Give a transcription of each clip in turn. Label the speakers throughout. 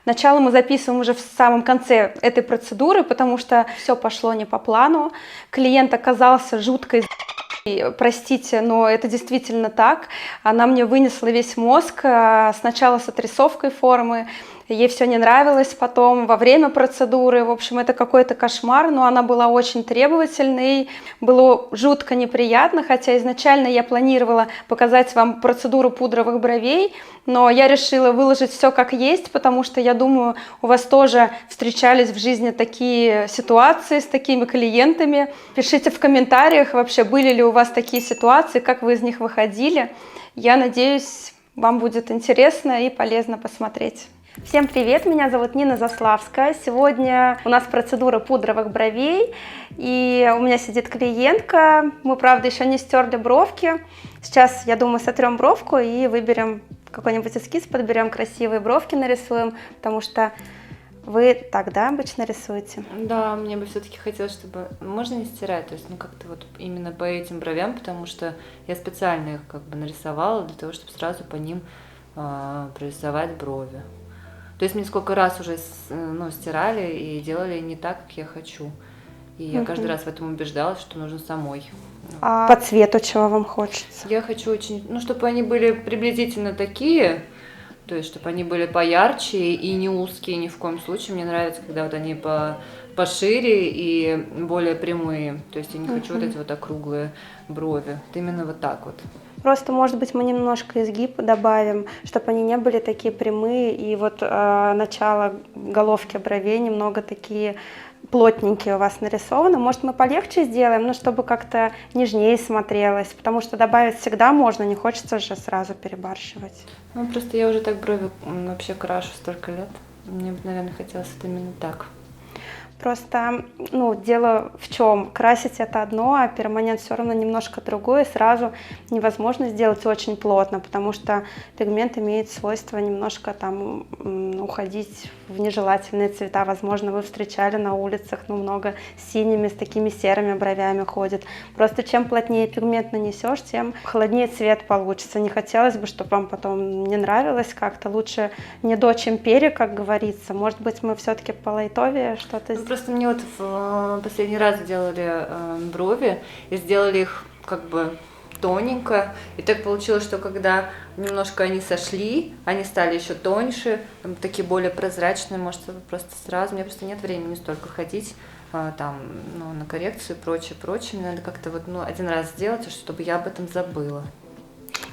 Speaker 1: Начало мы записываем уже в самом конце этой процедуры, потому что все пошло не по плану. Клиент оказался жуткой. Простите, но это действительно так. Она мне вынесла весь мозг, сначала с отрисовкой формы, ей все не нравилось, потом во время процедуры. В общем, это какой-то кошмар, но она была очень требовательной, было жутко неприятно, хотя изначально я планировала показать вам процедуру пудровых бровей, но я решила выложить все как есть, потому что я думаю, у вас тоже встречались в жизни такие ситуации с такими клиентами. Пишите в комментариях вообще, были ли у вас такие ситуации, как вы из них выходили. Я надеюсь, вам будет интересно и полезно посмотреть. Всем привет, меня зовут Нина Заславская. Сегодня у нас процедура пудровых бровей, и у меня сидит клиентка. Мы, правда, еще не стерли бровки. Сейчас, я думаю, сотрем бровку и выберем какой-нибудь эскиз, подберем красивые бровки, нарисуем, потому что вы так, да, обычно рисуете?
Speaker 2: Да, мне бы все-таки хотелось, чтобы... Можно не стирать, то есть, как-то вот именно по этим бровям, потому что я специально их как бы нарисовала для того, чтобы сразу по ним прорисовать брови. То есть мне сколько раз уже стирали и делали не так, как я хочу. И я каждый раз в этом убеждалась, что нужно самой.
Speaker 1: А по цвету чего вам хочется?
Speaker 2: Я хочу очень, чтобы они были приблизительно такие, то есть чтобы они были поярче и не узкие ни в коем случае. Мне нравится, когда вот они пошире и более прямые. То есть я не хочу вот эти вот округлые брови. Вот именно вот так вот.
Speaker 1: Просто, может быть, мы немножко изгиб добавим, чтобы они не были такие прямые, и вот начало головки бровей немного такие плотненькие у вас нарисованы. Может, мы полегче сделаем, но чтобы как-то нежнее смотрелось, потому что добавить всегда можно, не хочется же сразу перебарщивать.
Speaker 2: Ну, просто я уже так брови вообще крашу столько лет. Мне бы, наверное, хотелось это именно так.
Speaker 1: Просто, дело в чем, красить это одно, а перманент все равно немножко другое, сразу невозможно сделать очень плотно, потому что пигмент имеет свойство немножко там уходить в нежелательные цвета. Возможно, вы встречали на улицах, много синими, с такими серыми бровями ходит. Просто чем плотнее пигмент нанесешь, тем холоднее цвет получится. Не хотелось бы, чтобы вам потом не нравилось как-то. Лучше не до, чем пере, как говорится. Может быть, мы все-таки по лайтовее что-то сделаем.
Speaker 2: Просто мне вот в последний раз делали брови и сделали их как бы тоненько. И так получилось, что когда немножко они сошли, они стали еще тоньше, такие более прозрачные, может, просто сразу. У меня просто нет времени столько ходить на коррекцию и прочее. Мне надо как-то один раз сделать, чтобы я об этом забыла.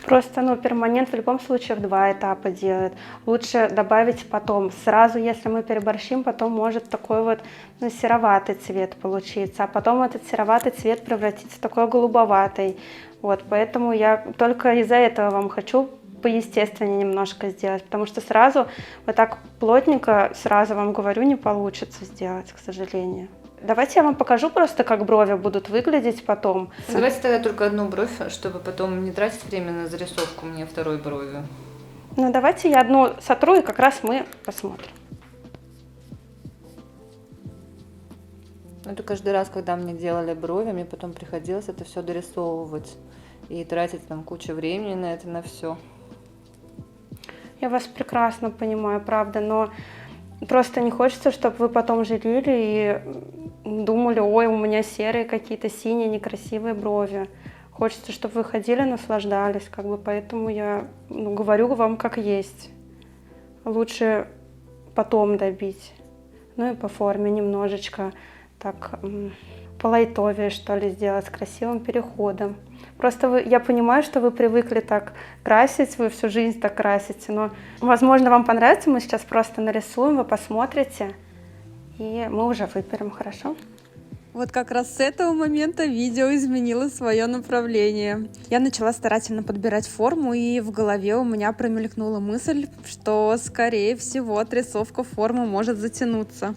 Speaker 1: Просто, перманент в любом случае в 2 этапа делает. Лучше добавить потом. Сразу, если мы переборщим, потом может такой вот сероватый цвет получиться. А потом этот сероватый цвет превратится в такой голубоватый. Вот, поэтому я только из-за этого вам хочу поестественнее немножко сделать. Потому что сразу, вот так плотненько, сразу вам говорю, не получится сделать, к сожалению. Давайте я вам покажу просто, как брови будут выглядеть потом.
Speaker 2: Давайте тогда только одну бровь, чтобы потом не тратить время на зарисовку мне второй брови.
Speaker 1: Давайте я одну сотру, и как раз мы посмотрим.
Speaker 2: Это каждый раз, когда мне делали брови, мне потом приходилось это все дорисовывать и тратить кучу времени на это, на все.
Speaker 1: Я вас прекрасно понимаю, правда, но просто не хочется, чтобы вы потом жалели и думали, ой, у меня серые какие-то, синие, некрасивые брови. Хочется, чтобы вы ходили, наслаждались, поэтому я говорю вам как есть. Лучше потом добить. И по форме немножечко так по лайтовее, что ли, сделать, с красивым переходом. Просто я понимаю, что вы привыкли так красить, вы всю жизнь так красите, но, возможно, вам понравится, мы сейчас просто нарисуем, вы посмотрите, и мы уже выберем, хорошо?
Speaker 3: Вот как раз с этого момента видео изменило свое направление. Я начала старательно подбирать форму, и в голове у меня промелькнула мысль, что, скорее всего, отрисовка формы может затянуться.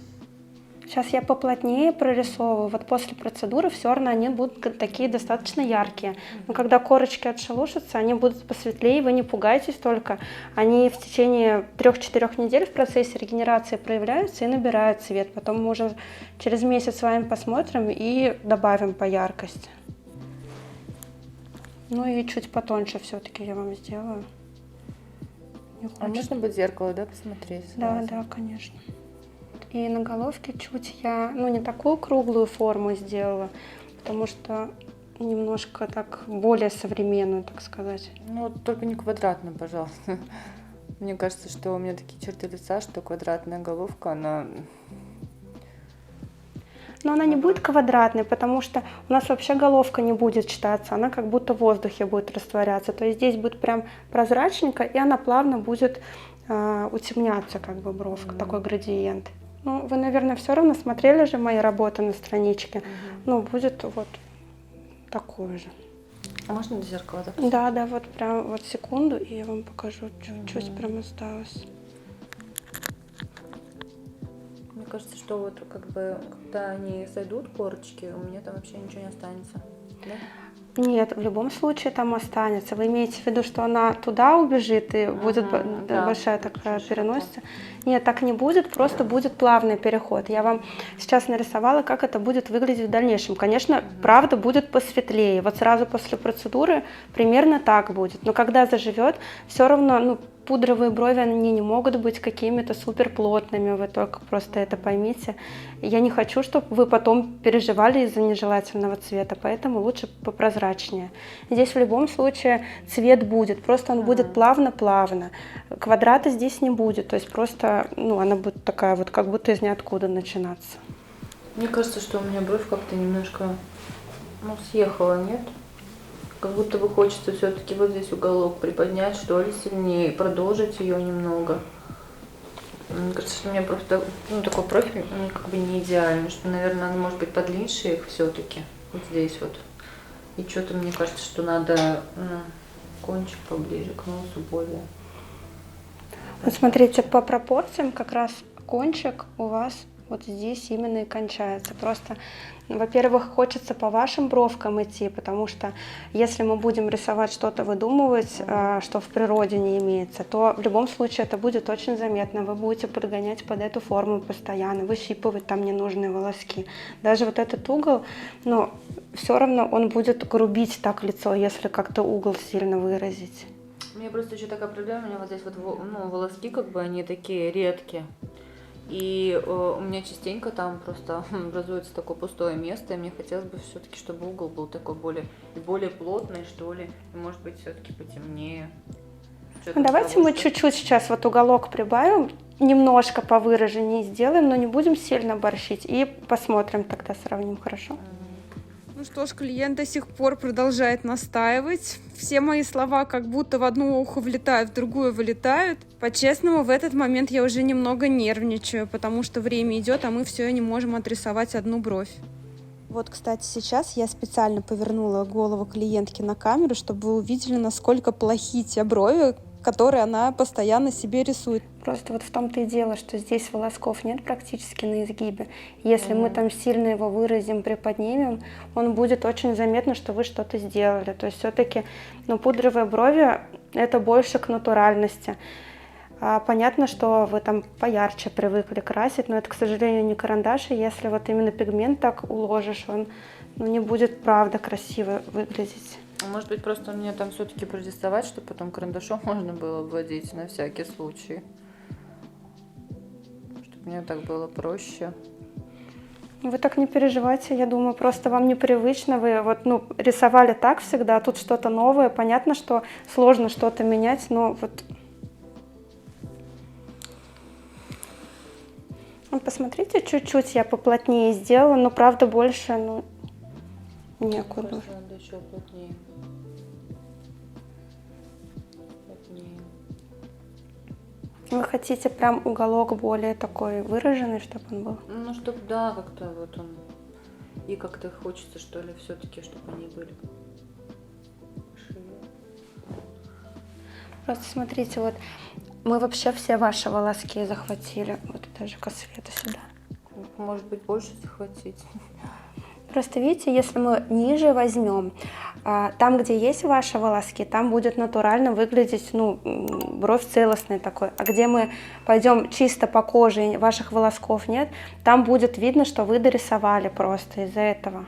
Speaker 1: Сейчас я поплотнее прорисовываю. Вот после процедуры все равно они будут такие достаточно яркие. Но когда корочки отшелушатся, они будут посветлее, вы не пугайтесь только. Они в течение 3-4 недель в процессе регенерации проявляются и набирают цвет. Потом мы уже через месяц с вами посмотрим и добавим по яркости. И чуть потоньше все-таки я вам сделаю. не
Speaker 2: А
Speaker 1: хочется.
Speaker 2: можно будет в зеркало, да, посмотреть?
Speaker 1: Да,
Speaker 2: сразу?
Speaker 1: да, конечно. И на головке чуть я, ну, не такую круглую форму сделала, потому что немножко так более современную, так сказать.
Speaker 2: Ну, вот только не квадратно, пожалуйста. Мне кажется, что у меня такие черты лица, что квадратная головка, она...
Speaker 1: Но она не будет квадратной, потому что у нас вообще головка не будет читаться, она как будто в воздухе будет растворяться. То есть здесь будет прям прозрачненько, и она плавно будет утемняться, как бы бровка, такой градиент. Ну, вы, наверное, все равно смотрели же мои работы на страничке. Ну, будет вот такое же.
Speaker 2: А можно до зеркала, да?
Speaker 1: Да, да, вот прям вот секунду, и я вам покажу, чуть-чуть прям осталось.
Speaker 2: Мне кажется, что вот как бы, когда они сойдут корочки, у меня там вообще ничего не останется. Да?
Speaker 1: Нет, в любом случае там останется. Вы имеете в виду, что она туда убежит и будет
Speaker 2: да.
Speaker 1: большая такая переносица? Нет, так не будет, просто будет плавный переход. Я вам сейчас нарисовала, как это будет выглядеть в дальнейшем. Конечно, правда будет посветлее. Вот сразу после процедуры примерно так будет. Но когда заживет, все равно, ну, пудровые брови, они не могут быть какими-то супер плотными, вы только просто это поймите. Я не хочу, чтобы вы потом переживали из-за нежелательного цвета, поэтому лучше попрозрачнее. Здесь в любом случае цвет будет, просто он будет плавно-плавно. Квадрата здесь не будет, то есть просто, ну, она будет такая вот, как будто из ниоткуда начинаться.
Speaker 2: Мне кажется, что у меня бровь как-то немножко, ну, съехала, нет? Как будто бы хочется все-таки вот здесь уголок приподнять, что ли, сильнее, продолжить ее немного. Мне кажется, что у меня просто, ну, такой профиль, ну, как бы не идеальный, что, наверное, надо, может быть, подлиннее их все-таки, вот здесь вот. И что-то мне кажется, что надо, ну, кончик поближе к носу более.
Speaker 1: Вот смотрите, по пропорциям как раз кончик у вас вот здесь именно и кончается. Просто, во-первых, хочется по вашим бровкам идти, потому что если мы будем рисовать что-то, выдумывать, что в природе не имеется, то в любом случае это будет очень заметно. Вы будете подгонять под эту форму постоянно, выщипывать там ненужные волоски. Даже вот этот угол, но все равно он будет грубить так лицо, если как-то угол сильно выразить.
Speaker 2: У меня просто еще такая проблема, у меня вот здесь вот, ну, волоски, как бы, они такие редкие. И у меня частенько там просто образуется такое пустое место, и мне хотелось бы все-таки, чтобы угол был такой более плотный, что ли, и, может быть, все-таки потемнее.
Speaker 1: Ну, давайте мы чуть-чуть сейчас вот уголок прибавим, немножко повыраженнее сделаем, но не будем сильно борщить, и посмотрим тогда, сравним, хорошо?
Speaker 3: Ну что ж, клиент до сих пор продолжает настаивать. Все мои слова как будто в одно ухо влетают, в другое вылетают. По-честному, в этот момент я уже немного нервничаю, потому что время идет, а мы все не можем отрисовать одну бровь. Вот, кстати, сейчас я специально повернула голову клиентки на камеру, чтобы вы увидели, насколько плохие те брови, которые она постоянно себе рисует.
Speaker 1: Просто вот в том-то и дело, что здесь волосков нет практически на изгибе. Если мы там сильно его выразим, приподнимем, он будет очень заметно, что вы что-то сделали. То есть все-таки, ну, пудровые брови — это больше к натуральности. Понятно, что вы там поярче привыкли красить, но это, к сожалению, не карандаш, и если вот именно пигмент так уложишь, он, ну, не будет, правда, красиво выглядеть.
Speaker 2: Может быть, просто мне там все-таки прорисовать, чтобы потом карандашом можно было обводить на всякий случай. Чтобы мне так было проще.
Speaker 1: Вы так не переживайте, я думаю, просто вам непривычно, вы вот, ну, рисовали так всегда, а тут что-то новое, понятно, что сложно что-то менять, но вот... Посмотрите, чуть-чуть я поплотнее сделала, но правда больше, ну, некуда.
Speaker 2: Надо еще плотнее.
Speaker 1: Вы хотите прям уголок более такой выраженный, чтобы он был?
Speaker 2: Ну, чтобы, да, как-то вот он. И как-то хочется, что ли, все-таки, чтобы они были шире.
Speaker 1: Просто смотрите, вот мы вообще все ваши волоски захватили, вот даже ко свету сюда.
Speaker 2: Может быть, больше захватить.
Speaker 1: Просто видите, если мы ниже возьмем, там, где есть ваши волоски, там будет натурально выглядеть, ну, бровь целостной такой. А где мы пойдем чисто по коже, и ваших волосков нет, там будет видно, что вы дорисовали просто из-за этого.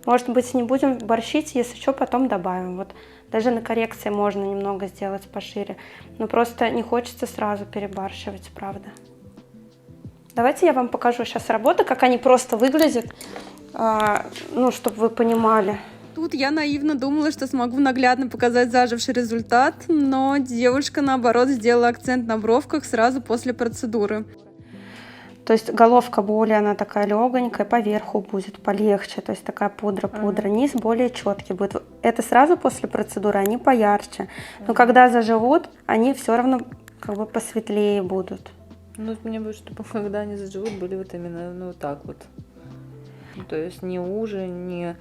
Speaker 1: Может быть, не будем борщить, если что, потом добавим. Вот даже на коррекции можно немного сделать пошире. Но просто не хочется сразу перебарщивать, правда. Давайте я вам покажу сейчас работы, как они просто выглядят, ну, чтобы вы понимали.
Speaker 3: Тут я наивно думала, что смогу наглядно показать заживший результат, но девушка, наоборот, сделала акцент на бровках сразу после процедуры.
Speaker 1: То есть головка более, она такая легонькая, поверху будет полегче, то есть такая пудра-пудра, низ более четкий будет. Это сразу после процедуры, они поярче, но когда заживут, они все равно как бы посветлее будут.
Speaker 2: Ну, мне бы, чтобы когда они заживут, были вот именно, ну, вот так вот. Ну, то есть не уже, не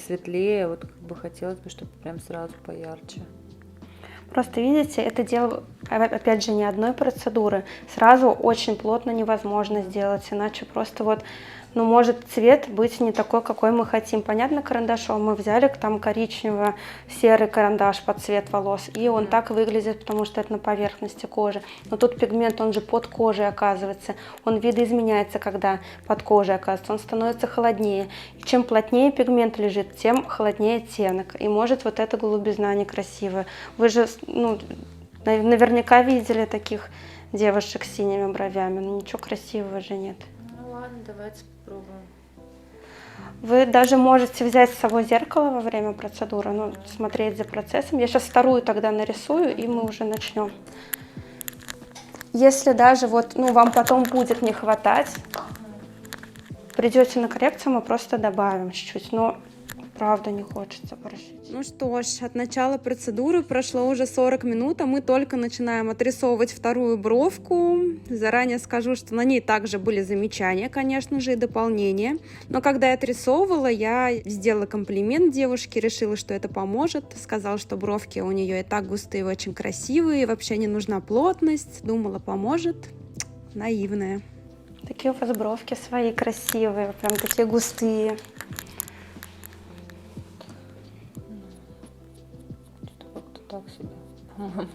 Speaker 2: светлее, вот как бы хотелось бы, чтобы прям сразу поярче.
Speaker 1: Просто видите, это дело, опять же, не одной процедуры. Сразу очень плотно невозможно сделать, иначе просто вот, ну, может цвет быть не такой, какой мы хотим. Понятно, карандашом мы взяли там коричнево-серый карандаш под цвет волос, и он так выглядит, потому что это на поверхности кожи. Но тут пигмент, он же под кожей оказывается, он видоизменяется, когда под кожей оказывается, он становится холоднее. И чем плотнее пигмент лежит, тем холоднее оттенок. И может вот эта голубизна некрасивая. Вы же, ну, наверняка видели таких девушек с синими бровями, но ничего красивого же нет.
Speaker 2: Ну ладно, давайте попробуем.
Speaker 1: Вы даже можете взять с собой зеркало во время процедуры, ну, смотреть за процессом. Я сейчас вторую тогда нарисую, и мы уже начнем. Если даже вот, ну, вам потом будет не хватать, придете на коррекцию, мы просто добавим чуть-чуть, но правда не хочется борщить.
Speaker 3: Ну что ж, от начала процедуры прошло уже 40 минут, а мы только начинаем отрисовывать вторую бровку. Заранее скажу, что на ней также были замечания, конечно же, и дополнения. Но когда я отрисовывала, я сделала комплимент девушке, решила, что это поможет. Сказала, что бровки у нее и так густые, очень красивые, вообще не нужна плотность. Думала, поможет. Наивная.
Speaker 1: Такие у вас бровки свои красивые, прям такие густые.
Speaker 2: Как-то так себе, по-моему.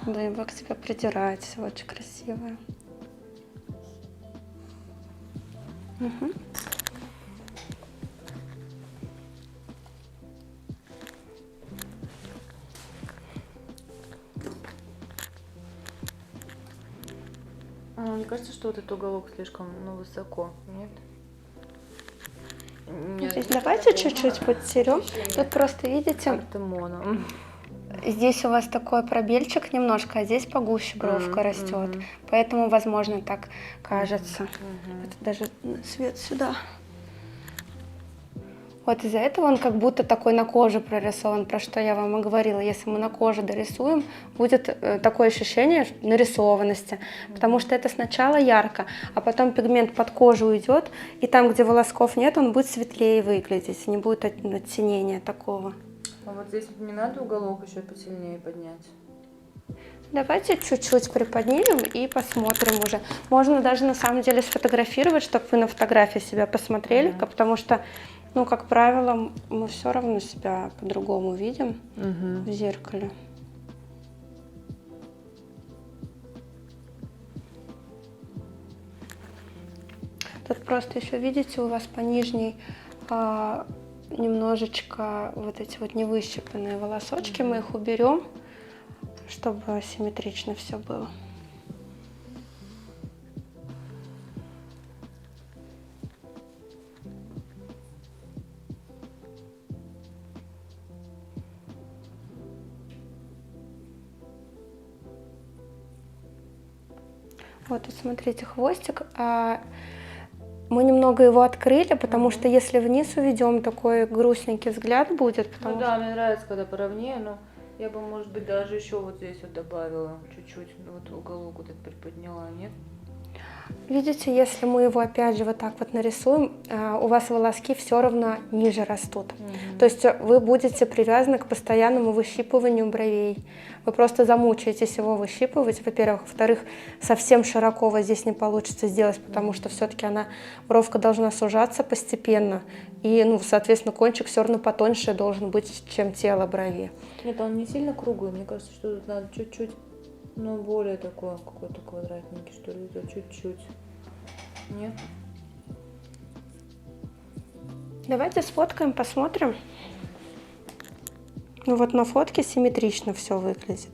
Speaker 1: Да, и вы к себе придираетесь, очень красивая. Угу.
Speaker 2: Мне кажется, что вот этот уголок слишком, ну, высоко, нет?
Speaker 1: Здесь давайте чуть-чуть подтерем. Тут просто видите,
Speaker 2: Артемона.
Speaker 1: здесь у вас такой пробельчик немножко, а здесь погуще бровка растет. Поэтому, возможно, так кажется. Это даже свет сюда. Вот из-за этого он как будто такой на коже прорисован, про что я вам и говорила. Если мы на коже дорисуем, будет такое ощущение нарисованности, потому что это сначала ярко, а потом пигмент под кожу уйдет, и там, где волосков нет, он будет светлее выглядеть, не будет оттенения такого.
Speaker 2: А вот здесь не надо уголок еще посильнее поднять?
Speaker 1: Давайте чуть-чуть приподнимем и посмотрим уже. Можно даже на самом деле сфотографировать, чтобы вы на фотографии себя посмотрели, потому что, ну, как правило, мы все равно себя по-другому видим в зеркале. Тут просто еще, видите, у вас по нижней немножечко вот эти вот невыщипанные волосочки, мы их уберем, чтобы симметрично все было. Вот, смотрите, хвостик. Мы немного его открыли, потому что если вниз уведем, такой грустненький взгляд будет.
Speaker 2: Ну да, мне нравится, когда поровнее, но я бы, может быть, даже еще вот здесь вот добавила чуть-чуть, вот уголок вот этот приподняла, нет?
Speaker 1: Видите, если мы его опять же вот так вот нарисуем, у вас волоски все равно ниже растут. То есть вы будете привязаны к постоянному выщипыванию бровей. Вы просто замучаетесь его выщипывать, во-первых. Во-вторых, совсем широко вот здесь не получится сделать, потому что все-таки бровка должна сужаться постепенно. И, ну, соответственно, кончик все равно потоньше должен быть, чем тело брови.
Speaker 2: Нет, он не сильно круглый, мне кажется, что тут надо чуть-чуть. Ну, более такой, какой-то квадратненький, что ли, это чуть-чуть. Нет?
Speaker 1: Давайте сфоткаем, посмотрим. Ну вот на фотке симметрично все выглядит.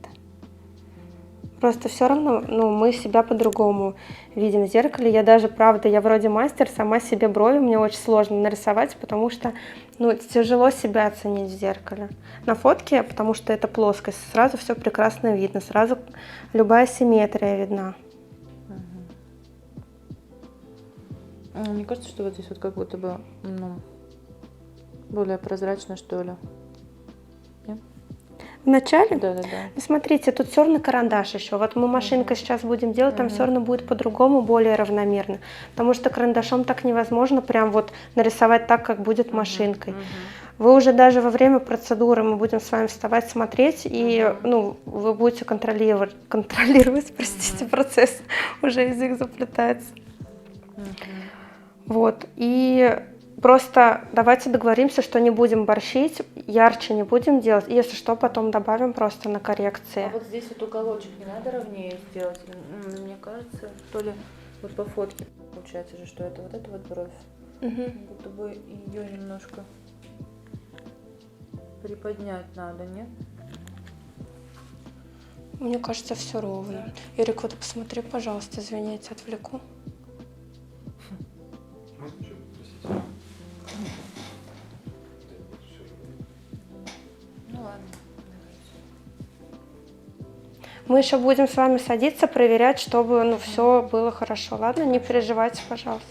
Speaker 1: Просто все равно, ну, мы себя по-другому видим в зеркале. Я даже, правда, я вроде мастер, сама себе брови мне очень сложно нарисовать, потому что, ну, тяжело себя оценить в зеркале. На фотке, потому что это плоскость, сразу все прекрасно видно, сразу любая симметрия видна.
Speaker 2: Мне кажется, что вот здесь вот как будто бы, ну, более прозрачно, что ли.
Speaker 1: В начале?
Speaker 2: Да.
Speaker 1: Ну, смотрите, тут черный карандаш еще. Вот мы машинкой сейчас будем делать, там все равно будет по-другому, более равномерно. Потому что карандашом так невозможно прям вот нарисовать так, как будет машинкой. Вы уже даже во время процедуры мы будем с вами вставать, смотреть, и ну, вы будете контролировать, простите, процесс. Уже язык заплетается. Вот. И просто давайте договоримся, что не будем борщить, ярче не будем делать. Если что, потом добавим просто на коррекции.
Speaker 2: А вот здесь вот уголочек не надо ровнее сделать? Мне кажется, то ли вот по фотке получается же, что это вот бровь. Будто бы ее немножко приподнять надо, нет?
Speaker 1: Мне кажется, все ровно. Эрик, вот посмотри, пожалуйста, извините, отвлеку.
Speaker 2: Ну ладно.
Speaker 1: Мы еще будем с вами садиться, проверять, чтобы ну, все было хорошо. Ладно, не переживайте, пожалуйста.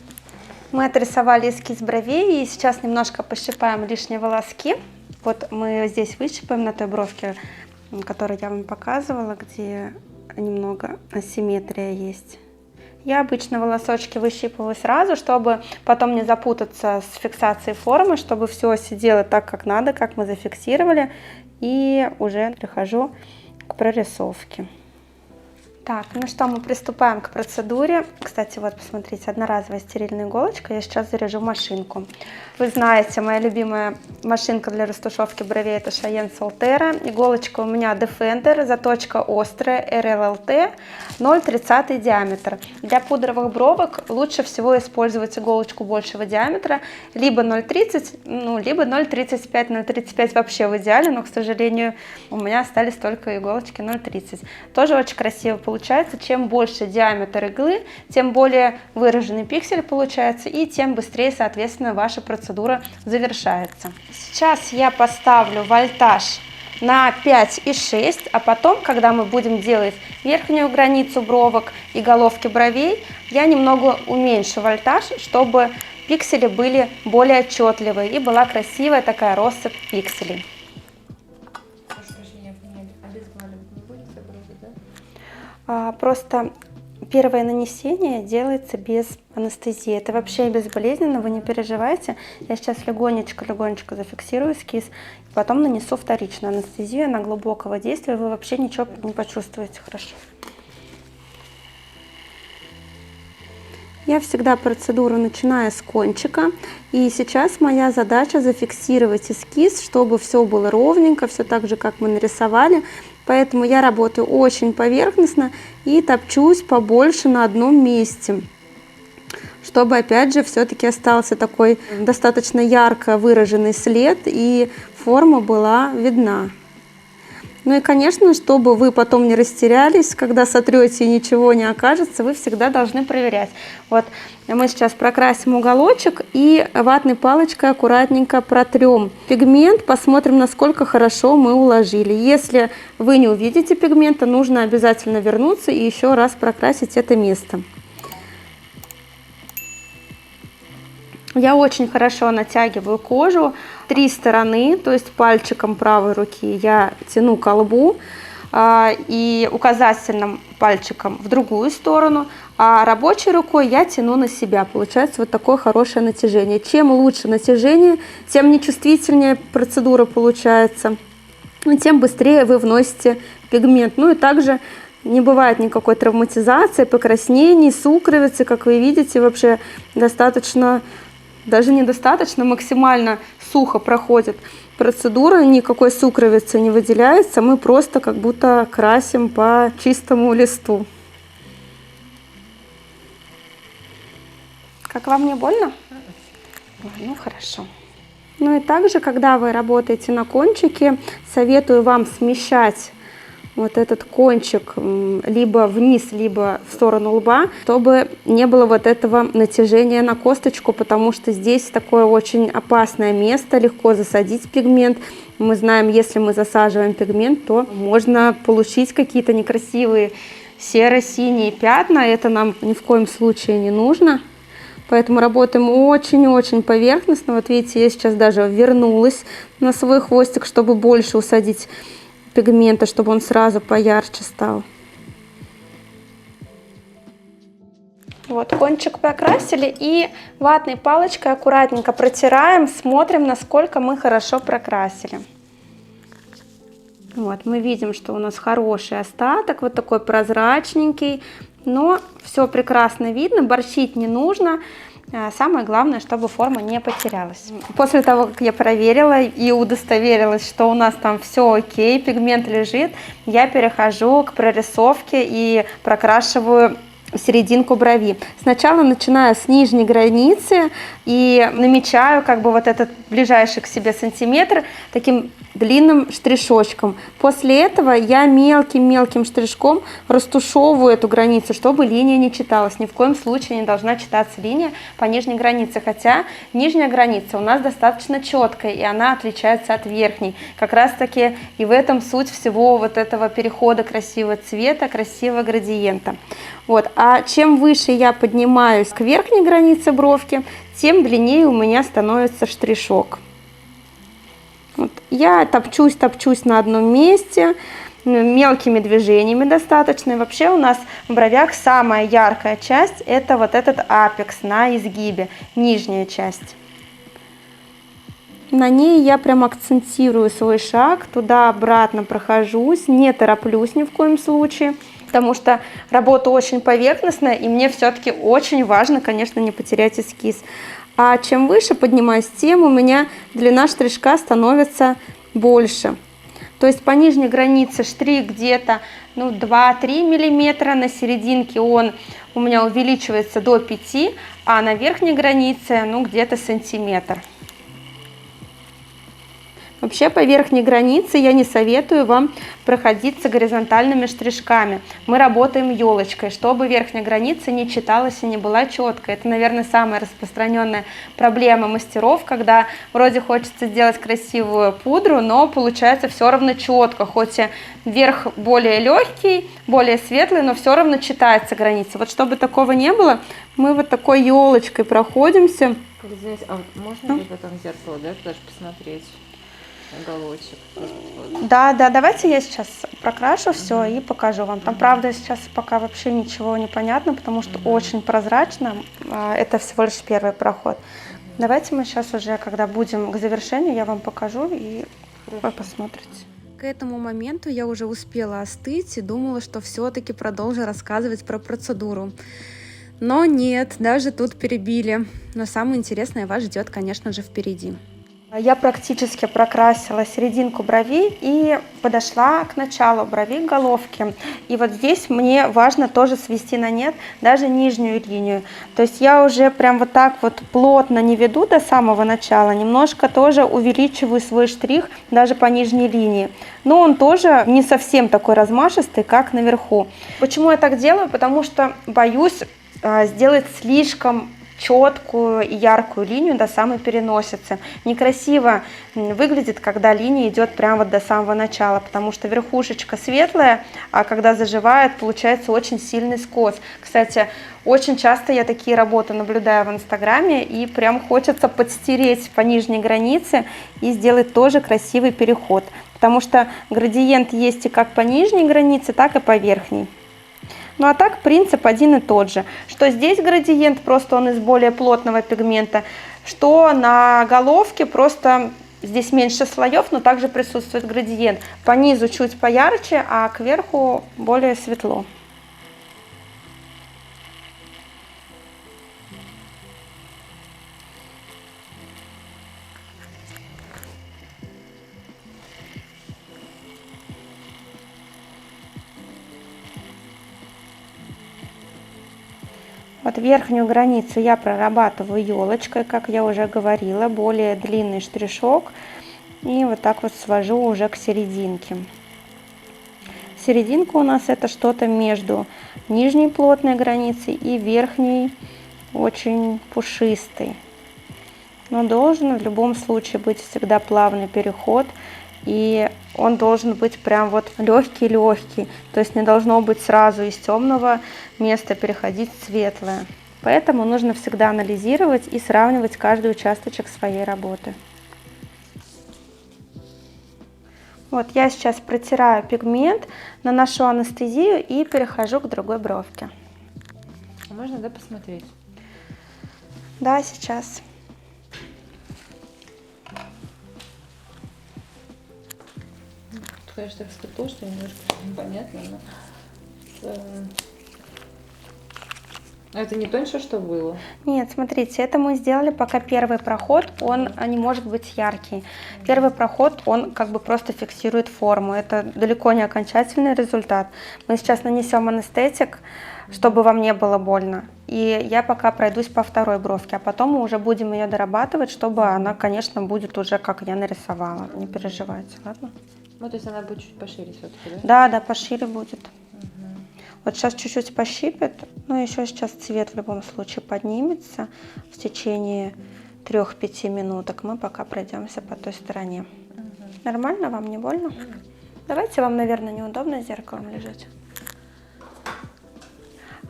Speaker 1: Мы отрисовали эскиз бровей и сейчас немножко пощипаем лишние волоски. Вот мы здесь выщипаем на той бровке, которую я вам показывала, где немного асимметрия есть. Я обычно волосочки выщипываю сразу, чтобы потом не запутаться с фиксацией формы, чтобы все сидело так, как надо, как мы зафиксировали. И уже перехожу к прорисовке. Так, ну что, мы приступаем к процедуре. Кстати, вот посмотрите, одноразовая стерильная иголочка. Я сейчас заряжу машинку. Вы знаете, моя любимая машинка для растушевки бровей — это Шаен Солтера. Иголочка у меня Defender, заточка острая, RLLT, 0,30 диаметр. Для пудровых бровок лучше всего использовать иголочку большего диаметра, либо 0,30, ну, либо 0,35, 0,35 вообще в идеале, но, к сожалению, у меня остались только иголочки 0,30. Тоже очень красиво получается. Чем больше диаметр иглы, тем более выраженный пиксель получается, и тем быстрее, соответственно, ваша процедура завершается. Сейчас я поставлю вольтаж на 5,6, а потом, когда мы будем делать верхнюю границу бровок и головки бровей, я немного уменьшу вольтаж, чтобы пиксели были более отчетливые и была красивая такая россыпь пикселей. Просто первое нанесение делается без анестезии. Это вообще безболезненно, вы не переживайте. Я сейчас легонечко зафиксирую эскиз, потом нанесу вторичную анестезию. Она глубокого действия, вы вообще ничего не почувствуете. Хорошо. Я всегда процедуру начинаю с кончика. И сейчас моя задача зафиксировать эскиз, чтобы все было ровненько, все так же, как мы нарисовали. Поэтому я работаю очень поверхностно и топчусь побольше на одном месте, чтобы опять же все-таки остался такой достаточно ярко выраженный след и форма была видна. Ну и, конечно, чтобы вы потом не растерялись, когда сотрете и ничего не окажется, вы всегда должны проверять. Вот мы сейчас прокрасим уголочек и ватной палочкой аккуратненько протрем пигмент, посмотрим, насколько хорошо мы уложили. Если вы не увидите пигмента, нужно обязательно вернуться и еще раз прокрасить это место. Я очень хорошо натягиваю кожу, 3 стороны, то есть пальчиком правой руки я тяну ко лбу и указательным пальчиком в другую сторону, а рабочей рукой я тяну на себя. Получается вот такое хорошее натяжение. Чем лучше натяжение, тем нечувствительнее процедура получается, тем быстрее вы вносите пигмент. Ну и также не бывает никакой травматизации, покраснений, сукровицы, как вы видите, вообще достаточно... Даже недостаточно, максимально сухо проходит процедура, никакой сукровицы не выделяется, мы просто как будто красим по чистому листу. Как вам, не больно? Ну, хорошо. Ну и также, когда вы работаете на кончике, советую вам смещать вот этот кончик либо вниз, либо в сторону лба, чтобы не было вот этого натяжения на косточку, потому что здесь такое очень опасное место, легко засадить пигмент. Мы знаем, если мы засаживаем пигмент, то можно получить какие-то некрасивые серо-синие пятна, это нам ни в коем случае не нужно. Поэтому работаем очень-очень поверхностно. Вот видите, я сейчас даже вернулась на свой хвостик, чтобы больше усадить пигмента, чтобы он сразу поярче стал. Вот, кончик покрасили и ватной палочкой аккуратненько протираем, смотрим, насколько мы хорошо прокрасили. Вот, мы видим, что у нас хороший остаток, вот такой прозрачненький, но все прекрасно видно, борщить не нужно. Самое главное, чтобы форма не потерялась. После того, как я проверила и удостоверилась, что у нас там все окей, пигмент лежит, я перехожу к прорисовке и прокрашиваю серединку брови. Сначала начинаю с нижней границы и намечаю как бы вот этот ближайший к себе сантиметр таким длинным штришочком. После этого я мелким-мелким штришком растушевываю эту границу, чтобы линия не читалась. Ни в коем случае не должна читаться линия по нижней границе, хотя нижняя граница у нас достаточно четкая, и она отличается от верхней. Как раз таки и в этом суть всего вот этого перехода красивого цвета, красивого градиента. Вот. А чем выше я поднимаюсь к верхней границе бровки, тем длиннее у меня становится штришок. Вот. Я топчусь на одном месте, мелкими движениями достаточно. И вообще у нас в бровях самая яркая часть — это вот этот апекс на изгибе, нижняя часть. На ней я прям акцентирую свой шаг, туда-обратно прохожусь, не тороплюсь ни в коем случае, потому что работа очень поверхностная, и мне все-таки очень важно, конечно, не потерять эскиз. А чем выше поднимаюсь, тем у меня длина штришка становится больше. То есть по нижней границе штрих где-то 2-3 миллиметра, на серединке он у меня увеличивается до 5, а на верхней границе где-то сантиметр. Вообще по верхней границе я не советую вам проходиться горизонтальными штришками. Мы работаем елочкой, чтобы верхняя граница не читалась и не была четкой. Это, наверное, самая распространенная проблема мастеров, когда вроде хочется сделать красивую пудру, но получается все равно четко. Хоть и верх более легкий, более светлый, но все равно читается граница. Вот чтобы такого не было, мы вот такой елочкой проходимся.
Speaker 2: Извините, а вот можно ли потом зеркало, даже посмотреть? Уголочек.
Speaker 1: Да, давайте я сейчас прокрашу все и покажу вам. Там, правда, сейчас пока вообще ничего не понятно, потому что очень прозрачно. Это всего лишь первый проход. Давайте мы сейчас уже, когда будем к завершению, я вам покажу, и вы посмотрите. К этому моменту я уже успела остыть и думала, что все-таки продолжу рассказывать про процедуру. Но нет, даже тут перебили. Но самое интересное вас ждет, конечно же, впереди. Я практически прокрасила серединку бровей и подошла к началу бровей, к головке. И вот здесь мне важно тоже свести на нет даже нижнюю линию. То есть я уже прям вот так вот плотно не веду до самого начала, немножко тоже увеличиваю свой штрих даже по нижней линии. Но он тоже не совсем такой размашистый, как наверху. Почему я так делаю? Потому что боюсь сделать слишком четкую и яркую линию до самой переносицы. Некрасиво выглядит, когда линия идет прямо вот до самого начала, потому что верхушечка светлая, а когда заживает, получается очень сильный скос. Кстати, очень часто я такие работы наблюдаю в Инстаграме, и прям хочется подстереть по нижней границе и сделать тоже красивый переход, потому что градиент есть и как по нижней границе, так и по верхней. Ну а так принцип один и тот же, что здесь градиент, просто он из более плотного пигмента, что на головке просто здесь меньше слоев, но также присутствует градиент. По низу чуть поярче, а кверху более светло. Вот верхнюю границу я прорабатываю елочкой, как я уже говорила, более длинный штришок. И вот так вот свожу уже к серединке. Серединка у нас это что-то между нижней плотной границей и верхней, очень пушистой. Но должен в любом случае быть всегда плавный переход. И он должен быть прям вот легкий-легкий. То есть не должно быть сразу из темного места переходить в светлое. Поэтому нужно всегда анализировать и сравнивать каждый участочек своей работы. Вот я сейчас протираю пигмент, наношу анестезию и перехожу к другой бровке.
Speaker 2: А можно, да, посмотреть?
Speaker 1: Да, сейчас.
Speaker 2: Тут, конечно, так скрыто, что немножко непонятно, но... Это не тоньше, что было?
Speaker 1: Нет, смотрите, это мы сделали пока первый проход, он не может быть яркий. Первый проход, он как бы просто фиксирует форму, это далеко не окончательный результат. Мы сейчас нанесем анестетик, чтобы вам не было больно. И я пока пройдусь по второй бровке, а потом мы уже будем ее дорабатывать, чтобы она, конечно, будет уже как я нарисовала. Не переживайте, ладно?
Speaker 2: Ну, то есть она будет чуть пошире все-таки, да?
Speaker 1: Да, да, пошире будет. Вот сейчас чуть-чуть пощипет, но еще сейчас цвет в любом случае поднимется в течение 3-5 минуток. Мы пока пройдемся по той стороне. Нормально? Вам не больно? Давайте, вам, наверное, неудобно с зеркалом лежать.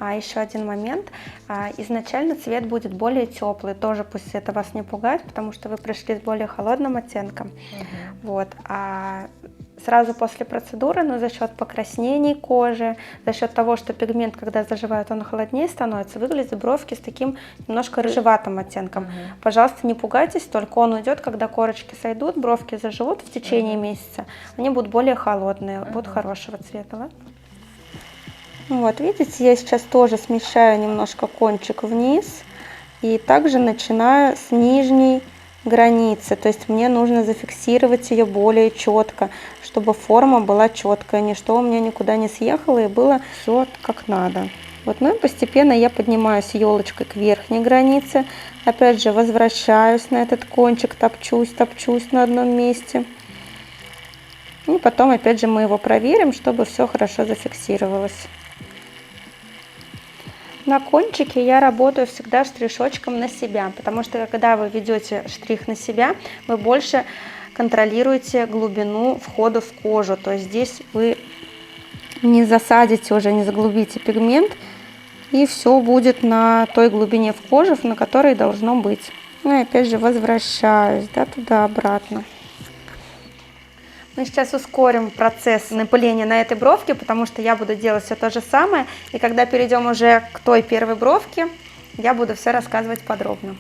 Speaker 1: А еще один момент. Изначально цвет будет более теплый. Тоже пусть это вас не пугает, потому что вы пришли с более холодным оттенком. Вот. А сразу после процедуры, но за счет покраснений кожи, за счет того, что пигмент, когда заживает, он холоднее становится, выглядят бровки с таким немножко рыжеватым оттенком. Пожалуйста, не пугайтесь, только он уйдет, когда корочки сойдут, бровки заживут в течение месяца, они будут более холодные, будут хорошего цвета. Ладно? Вот, видите, я сейчас тоже смещаю немножко кончик вниз и также начинаю с нижней границы, то есть мне нужно зафиксировать ее более четко, чтобы форма была четкая, ничто у меня никуда не съехало и было все как надо. Вот, ну и постепенно я поднимаюсь елочкой к верхней границе, опять же возвращаюсь на этот кончик, топчусь на одном месте. И потом опять же мы его проверим, чтобы все хорошо зафиксировалось. На кончике я работаю всегда штришочком на себя, потому что когда вы ведете штрих на себя, вы больше контролируете глубину входа в кожу. То есть здесь вы не засадите уже, не заглубите пигмент, и все будет на той глубине в коже, на которой должно быть. Ну и опять же возвращаюсь, да, туда-обратно. Мы сейчас ускорим процесс напыления на этой бровке, потому что я буду делать все то же самое. И когда перейдем уже к той первой бровке, я буду все рассказывать подробно.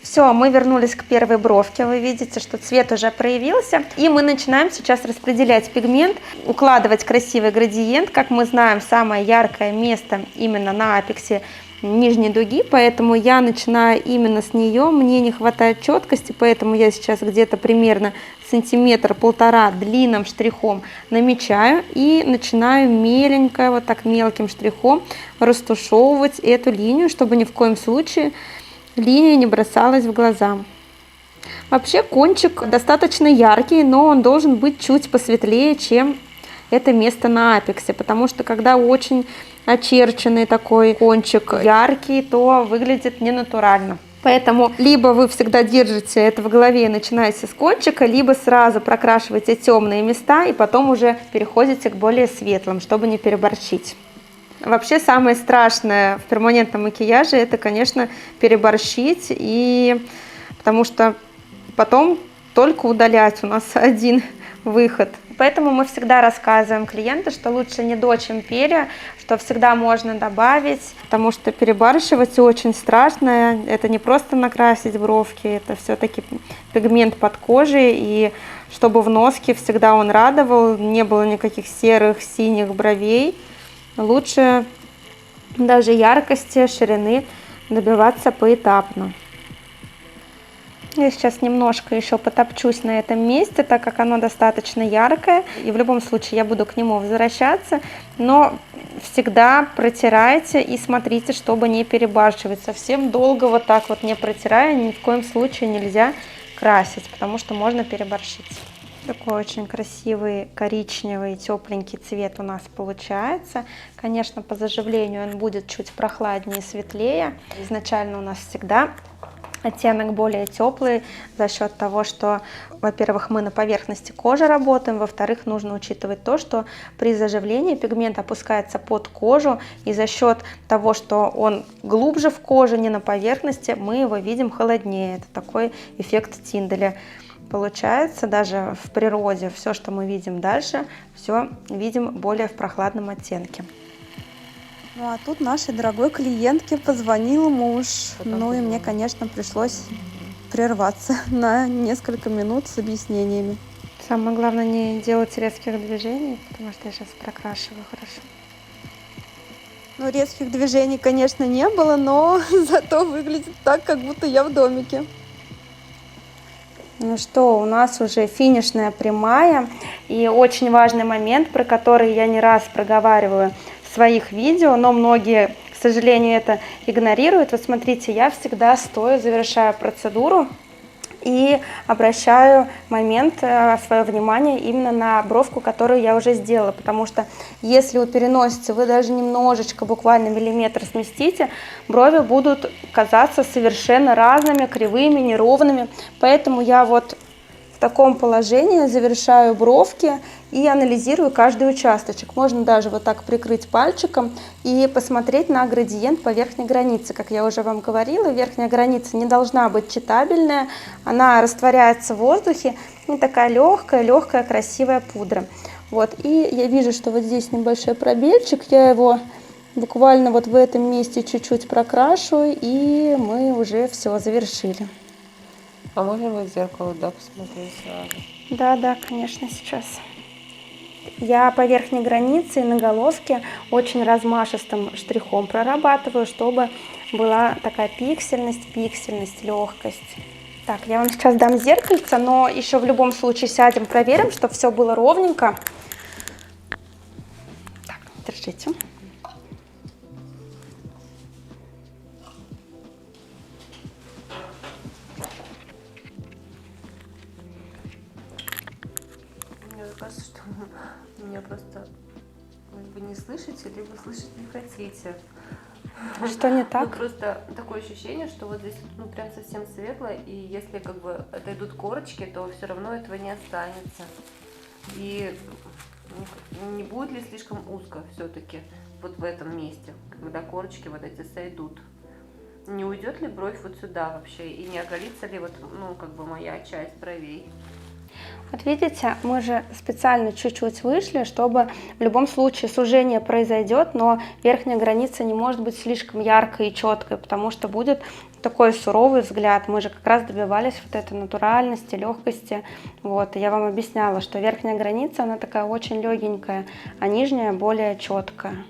Speaker 1: Все, мы вернулись к первой бровке. Вы видите, что цвет уже проявился. И мы начинаем сейчас распределять пигмент, укладывать красивый градиент. Как мы знаем, самое яркое место именно на апексе нижней дуги, поэтому я начинаю именно с нее. Мне не хватает четкости, поэтому я сейчас где-то примерно 1-1,5 см длинным штрихом намечаю и начинаю меленько, вот так мелким штрихом растушевывать эту линию, чтобы ни в коем случае линия не бросалась в глаза. Вообще кончик достаточно яркий, но он должен быть чуть посветлее, чем это место на апексе, потому что когда очень очерченный такой кончик яркий, то выглядит ненатурально. Поэтому либо вы всегда держите это в голове и начинаете с кончика, либо сразу прокрашиваете темные места и потом уже переходите к более светлым, чтобы не переборщить. Вообще самое страшное в перманентном макияже — это, конечно, переборщить, и потому что потом только удалять, у нас один выход. Поэтому мы всегда рассказываем клиенту, что лучше не до, чем пере, что всегда можно добавить, потому что перебарщивать очень страшно. Это не просто накрасить бровки, это все-таки пигмент под кожей, и чтобы в носке всегда он радовал, не было никаких серых, синих бровей. Лучше даже яркости, ширины добиваться поэтапно. Я сейчас немножко еще потопчусь на этом месте, так как оно достаточно яркое, и в любом случае я буду к нему возвращаться, но всегда протирайте и смотрите, чтобы не перебарщивать. Совсем долго вот так вот не протирая, ни в коем случае нельзя красить, потому что можно переборщить. Такой очень красивый коричневый тепленький цвет у нас получается. Конечно, по заживлению он будет чуть прохладнее и светлее. Изначально у нас всегда оттенок более теплый за счет того, что, во-первых, мы на поверхности кожи работаем, во-вторых, нужно учитывать то, что при заживлении пигмент опускается под кожу, и за счет того, что он глубже в коже, не на поверхности, мы его видим холоднее. Это такой эффект Тинделя. Получается, даже в природе все, что мы видим дальше, все видим более в прохладном оттенке.
Speaker 3: Ну а тут нашей дорогой клиентке позвонил муж. Ну и мне, конечно, пришлось прерваться на несколько минут с объяснениями.
Speaker 1: Самое главное не делать резких движений, потому что я сейчас прокрашиваю хорошо.
Speaker 3: Ну, резких движений, конечно, не было, но зато выглядит так, как будто я в домике.
Speaker 1: Ну что, у нас уже финишная прямая, и очень важный момент, про который я не раз проговариваю в своих видео, но многие, к сожалению, это игнорируют. Вот смотрите, я всегда стоя завершаю процедуру и обращаю свое внимание именно на бровку, которую я уже сделала, потому что если у переносицы вы даже немножечко, буквально миллиметр сместите, брови будут казаться совершенно разными, кривыми, неровными, поэтому я вот в таком положении завершаю бровки и анализирую каждый участочек. Можно даже вот так прикрыть пальчиком и посмотреть на градиент по верхней границе. Как я уже вам говорила, верхняя граница не должна быть читабельная, она растворяется в воздухе, и такая легкая, красивая пудра. Вот. И я вижу, что вот здесь небольшой пробельчик, я его буквально вот в этом месте чуть-чуть прокрашу, и мы уже все завершили.
Speaker 2: А можно в зеркало, да, посмотреть сразу?
Speaker 1: Да, конечно, сейчас. Я по верхней границе и на головке очень размашистым штрихом прорабатываю, чтобы была такая пиксельность, легкость. Так, я вам сейчас дам зеркальце, но еще в любом случае сядем, проверим, чтобы все было ровненько. Так, держите.
Speaker 2: Мне кажется, что меня просто вы не слышите, либо слышать не хотите.
Speaker 1: Что не
Speaker 2: Ну,
Speaker 1: так?
Speaker 2: просто такое ощущение, что вот здесь ну прям совсем светло, и если как бы отойдут корочки, то все равно этого не останется. И не будет ли слишком узко все-таки вот в этом месте, когда корочки вот эти сойдут? Не уйдет ли бровь вот сюда вообще, и не оголится ли вот, ну, как бы моя часть бровей?
Speaker 1: Вот видите, мы же специально чуть-чуть вышли, чтобы в любом случае сужение произойдет, но верхняя граница не может быть слишком яркой и четкой, потому что будет такой суровый взгляд. Мы же как раз добивались вот этой натуральности, легкости. Вот, и я вам объясняла, что верхняя граница, она такая очень легенькая, а нижняя более четкая.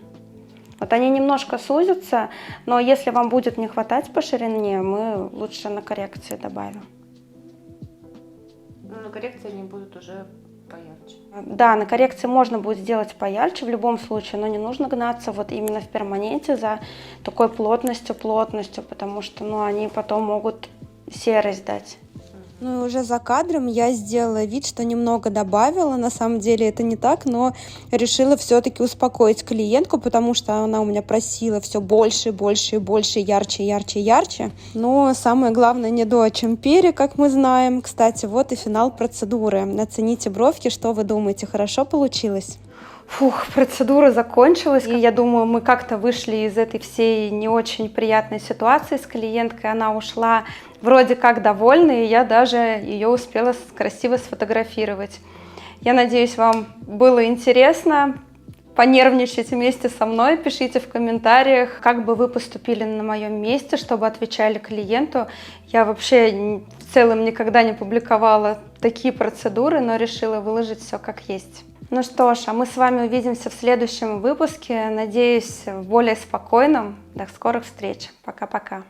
Speaker 1: Вот они немножко сузятся, но если вам будет не хватать по ширине, мы лучше на коррекции добавим.
Speaker 2: Ну, на коррекции они будут уже поярче.
Speaker 1: Да, на коррекции можно будет сделать поярче в любом случае, но не нужно гнаться вот именно в перманенте за такой плотностью, потому что ну, они потом могут серость дать.
Speaker 3: Ну и уже за кадром я сделала вид, что немного добавила. На самом деле это не так, но решила все-таки успокоить клиентку, потому что она у меня просила все больше, ярче. Но самое главное не до очампери, как мы знаем. Кстати, вот и финал процедуры. Оцените бровки, что вы думаете, хорошо получилось?
Speaker 1: Фух, процедура закончилась, и я думаю, мы как-то вышли из этой всей не очень приятной ситуации с клиенткой. Она ушла вроде как довольна, и я даже ее успела красиво сфотографировать. Я надеюсь, вам было интересно. Понервничайте вместе со мной, пишите в комментариях, как бы вы поступили на моем месте, чтобы отвечали клиенту. Я вообще в целом никогда не публиковала такие процедуры, но решила выложить все как есть. Ну что ж, а мы с вами увидимся в следующем выпуске, надеюсь, в более спокойном. До скорых встреч. Пока-пока.